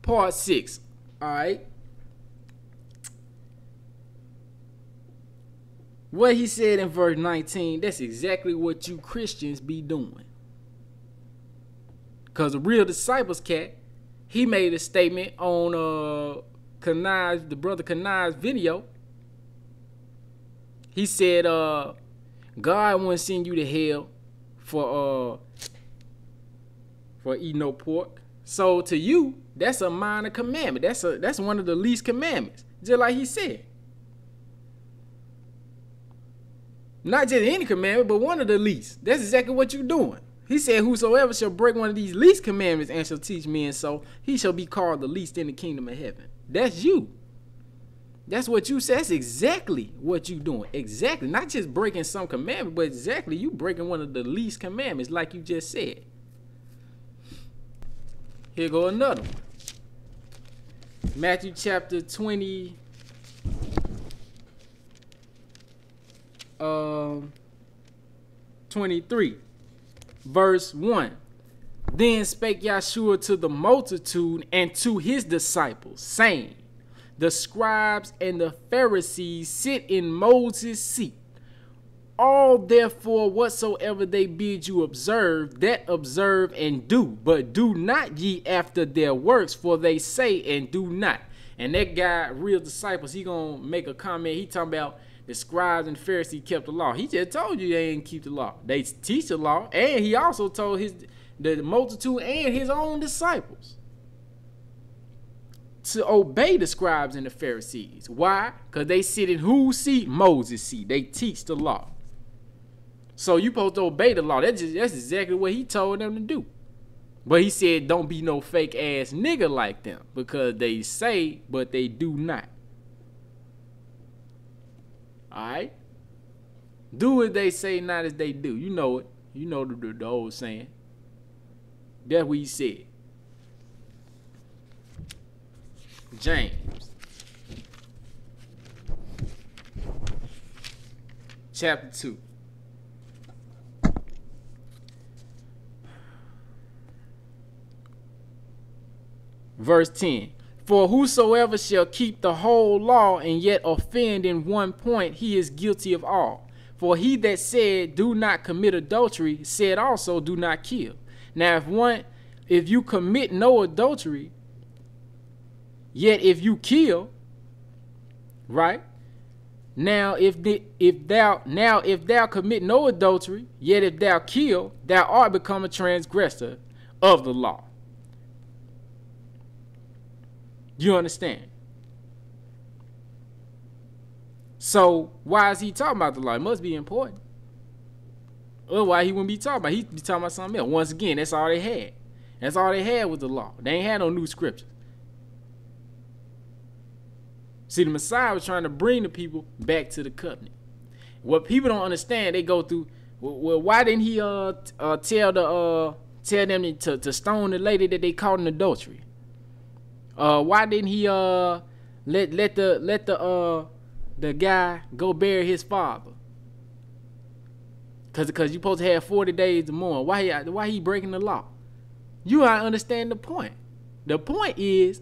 Part 6. All right. What he said in verse 19, that's exactly what you Christians be doing. Because the real disciples cat, he made a statement on the brother Kanai's video. He said God won't send you to hell for eating no pork. So to you, that's a minor commandment. That's one of the least commandments. Just like he said. Not just any commandment, but one of the least. That's exactly what you're doing. He said, whosoever shall break one of these least commandments and shall teach men so, he shall be called the least in the kingdom of heaven. That's you. That's what you said. That's exactly what you doing. Exactly. Not just breaking some commandment, but exactly you breaking one of the least commandments like you just said. Here go another one. Matthew chapter 20. 23, verse 1. Then spake Yahshua to the multitude and to his disciples, saying, the scribes and the Pharisees sit in Moses' seat. All therefore whatsoever they bid you observe, that observe and do, but do not ye after their works, for they say and do not. And that guy, real disciples, he gonna make a comment. He talking about the scribes and Pharisees kept the law. He just told you they didn't keep the law. They teach the law, and he also told the multitude and his own disciples to obey the scribes and the Pharisees. Why? Because they sit in whose seat? Moses' seat. They teach the law. So you supposed to obey the law. That's exactly what he told them to do. But he said, don't be no fake ass nigga like them, because they say, but they do not. Alright? Do as they say, not as they do. You know it. You know the old saying. That's what he said. James. Chapter 2. Verse 10. For whosoever shall keep the whole law and yet offend in one point, he is guilty of all. For he that said, do not commit adultery, said also, do not kill. Now if you commit no adultery, yet if you kill, right? Now if thou commit no adultery, yet if thou kill, thou art become a transgressor of the law. You understand? So why is he talking about the law? It must be important. Otherwise he wouldn't be talking about it. He'd be talking about something else. Once again, that's all they had. That's all they had was the law. They ain't had no new scriptures. See, the Messiah was trying to bring the people back to the covenant. What people don't understand, they go through. Well, why didn't he tell them to stone the lady that they caught in adultery? Why didn't he let the guy go bury his father? Cause you supposed to have 40 days to mourn. Why he breaking the law? You gotta understand the point. The point is,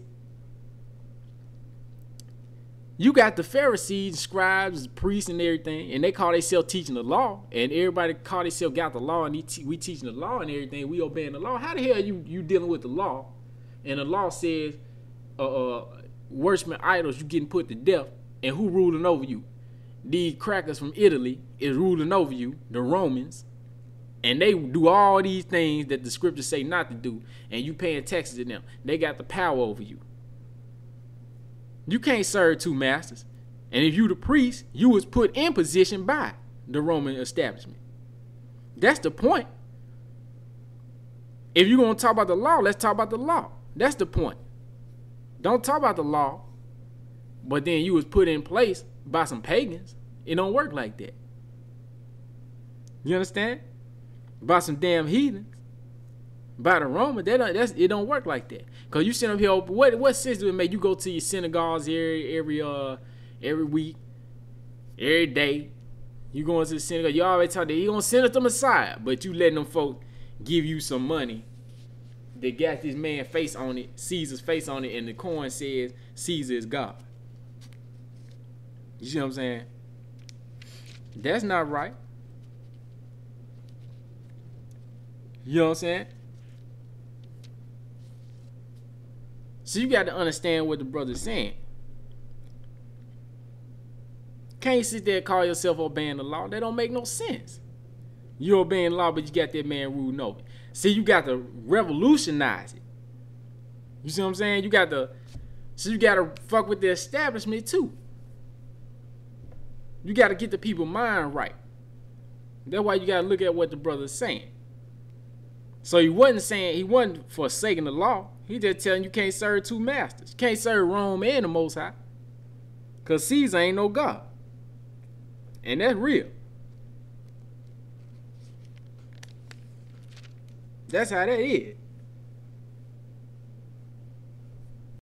you got the Pharisees, scribes, priests, and everything, and they call themselves teaching the law, and everybody call themselves got the law, and we teaching the law and everything. We obeying the law. How the hell you dealing with the law, and the law says, worshiping idols, you getting put to death, and who ruling over you? These crackers from Italy is ruling over you, the Romans, and they do all these things that the scriptures say not to do, and you paying taxes to them. They got the power over you. You can't serve two masters. And if you the priest, you was put in position by the Roman establishment. That's the point. If you're going to talk about the law, let's talk about the law. That's the point. Don't talk about the law, but then you was put in place by some pagans. It don't work like that. You understand? By some damn heathens. By the Romans, it don't work like that. Cause you sit up here, what sense do it make? You go to your synagogues every week, every day. You going to the synagogue, you always talk that you gonna send us the Messiah, but you letting them folk give you some money that got this man face on it, Caesar's face on it, and the coin says Caesar is God. You see what I'm saying? That's not right. You know what I'm saying? So you got to understand what the brother's saying. Can't sit there and call yourself obeying the law. That don't make no sense. You're obeying the law, but you got that man ruling over. See, you got to revolutionize it. You see what I'm saying? You got to fuck with the establishment too. You got to get the people mind right. That's why you got to look at what the brother's saying. So he wasn't forsaking the law. He just telling you can't serve two masters. You can't serve Rome and the Most High. Because Caesar ain't no God. And that's real. That's how that is.